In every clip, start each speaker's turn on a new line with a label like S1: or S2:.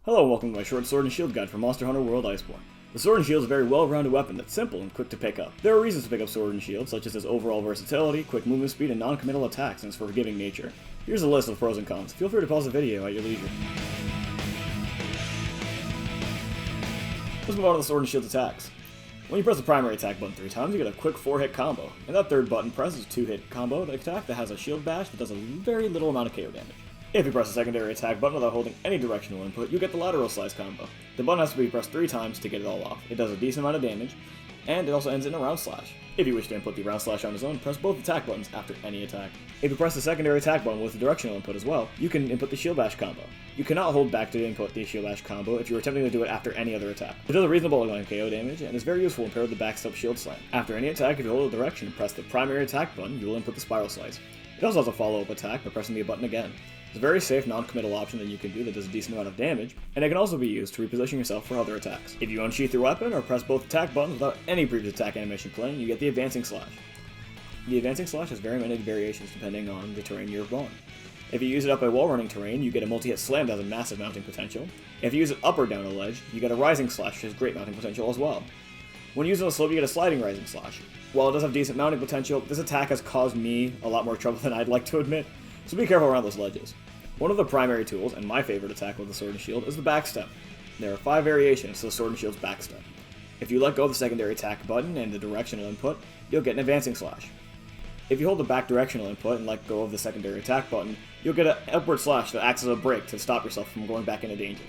S1: Hello and welcome to my short sword and shield guide for Monster Hunter World Iceborne. The sword and shield is a very well-rounded weapon that's simple and quick to pick up. There are reasons to pick up sword and shield, such as its overall versatility, quick movement speed, and non-committal attacks, and its forgiving nature. Here's a list of pros and cons. Feel free to pause the video at your leisure. Let's move on to the sword and shield's attacks. When you press the primary attack button 3 times, you get a quick 4-hit combo, and that third button presses a 2-hit combo attack that has a shield bash that does a very little amount of KO damage. If you press the secondary attack button without holding any directional input, you get the lateral slice combo. The button has to be pressed 3 times to get it all off. It does a decent amount of damage, and it also ends in a round slash. If you wish to input the round slash on its own, press both attack buttons after any attack. If you press the secondary attack button with the directional input as well, you can input the shield bash combo. You cannot hold back to input the shield bash combo if you are attempting to do it after any other attack. It does a reasonable amount of KO damage, and is very useful when paired with the backstep shield slam. After any attack, if you hold the direction and press the primary attack button, you will input the spiral slice. It also has a follow-up attack by pressing the button again. It's a very safe, non-committal option that you can do that does a decent amount of damage, and it can also be used to reposition yourself for other attacks. If you unsheath your weapon or press both attack buttons without any previous attack animation playing, you get the advancing slash. The advancing slash has very many variations depending on the terrain you're on. If you use it up a wall-running terrain, you get a multi-hit slam that has a massive mounting potential. If you use it up or down a ledge, you get a rising slash which has great mounting potential as well. When using a slope, you get a sliding rising slash. While it does have decent mounting potential, this attack has caused me a lot more trouble than I'd like to admit, so be careful around those ledges. One of the primary tools, and my favorite attack with the sword and shield, is the backstep. There are 5 variations to the sword and shield's backstep. If you let go of the secondary attack button and the directional input, you'll get an advancing slash. If you hold the back directional input and let go of the secondary attack button, you'll get an upward slash that acts as a brake to stop yourself from going back into danger.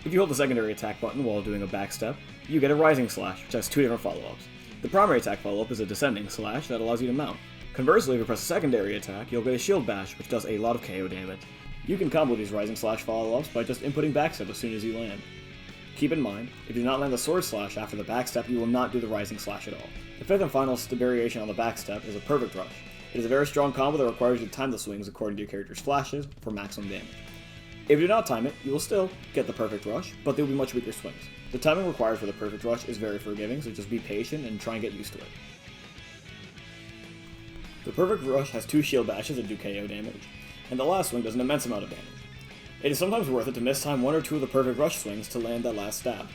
S1: If you hold the secondary attack button while doing a backstep, you get a rising slash, which has 2 different follow-ups. The primary attack follow-up is a descending slash that allows you to mount. Conversely, if you press a secondary attack, you'll get a shield bash, which does a lot of KO damage. You can combo these rising slash follow-ups by just inputting backstep as soon as you land. Keep in mind, if you do not land the sword slash after the backstep, you will not do the rising slash at all. The 5th and final variation on the backstep is a perfect rush. It is a very strong combo that requires you to time the swings according to your character's flashes for maximum damage. If you do not time it, you will still get the perfect rush, but they will be much weaker swings. The timing required for the perfect rush is very forgiving, so just be patient and try and get used to it. The perfect rush has 2 shield bashes that do KO damage, and the last swing does an immense amount of damage. It is sometimes worth it to mistime 1 or 2 of the perfect rush swings to land that last stab.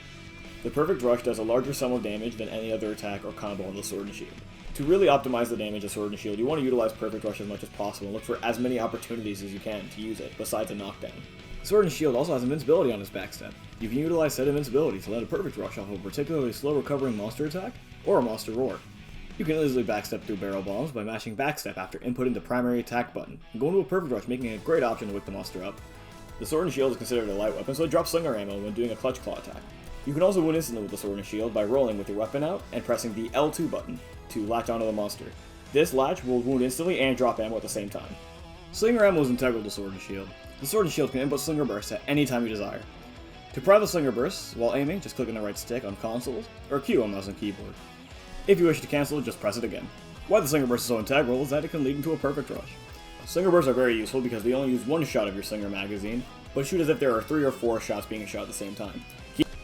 S1: The perfect rush does a larger sum of damage than any other attack or combo on the sword and shield. To really optimize the damage of sword and shield, you want to utilize perfect rush as much as possible and look for as many opportunities as you can to use it, besides a knockdown. Sword and shield also has invincibility on its backstep. You can utilize said invincibility to land a perfect rush off of a particularly slow recovering monster attack, or a monster roar. You can easily backstep through barrel bombs by mashing backstep after inputting the primary attack button, and going to a perfect rush, making it a great option to wake the monster up. The sword and shield is considered a light weapon, so it drops slinger ammo when doing a clutch claw attack. You can also wound instantly with the sword and shield by rolling with your weapon out and pressing the L2 button to latch onto the monster. This latch will wound instantly and drop ammo at the same time. Slinger ammo is integral to sword and shield. The sword and shield can input slinger bursts at any time you desire. To prime the slinger bursts while aiming, just click on the right stick on consoles, or Q on mouse and keyboard. If you wish to cancel, just press it again. Why the slinger burst is so integral is that it can lead into a perfect rush. Slinger bursts are very useful because they only use 1 shot of your slinger magazine, but shoot as if there are 3 or 4 shots being shot at the same time.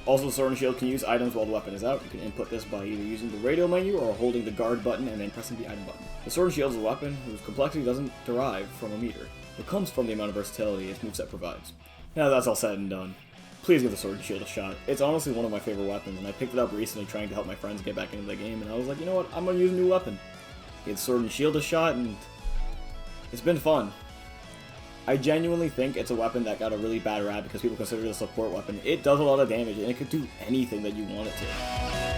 S1: Also, the sword and shield can use items while the weapon is out. You can input this by either using the radio menu or holding the guard button and then pressing the item button. The sword and shield is a weapon whose complexity doesn't derive from a meter. It comes from the amount of versatility its moveset provides. Now that that's all said and done, please give the sword and shield a shot. It's honestly one of my favorite weapons, and I picked it up recently trying to help my friends get back into the game, and I was like, you know what, I'm gonna use a new weapon. Give the sword and shield a shot, and it's been fun. I genuinely think it's a weapon that got a really bad rap because people consider it a support weapon. It does a lot of damage, and it could do anything that you want it to.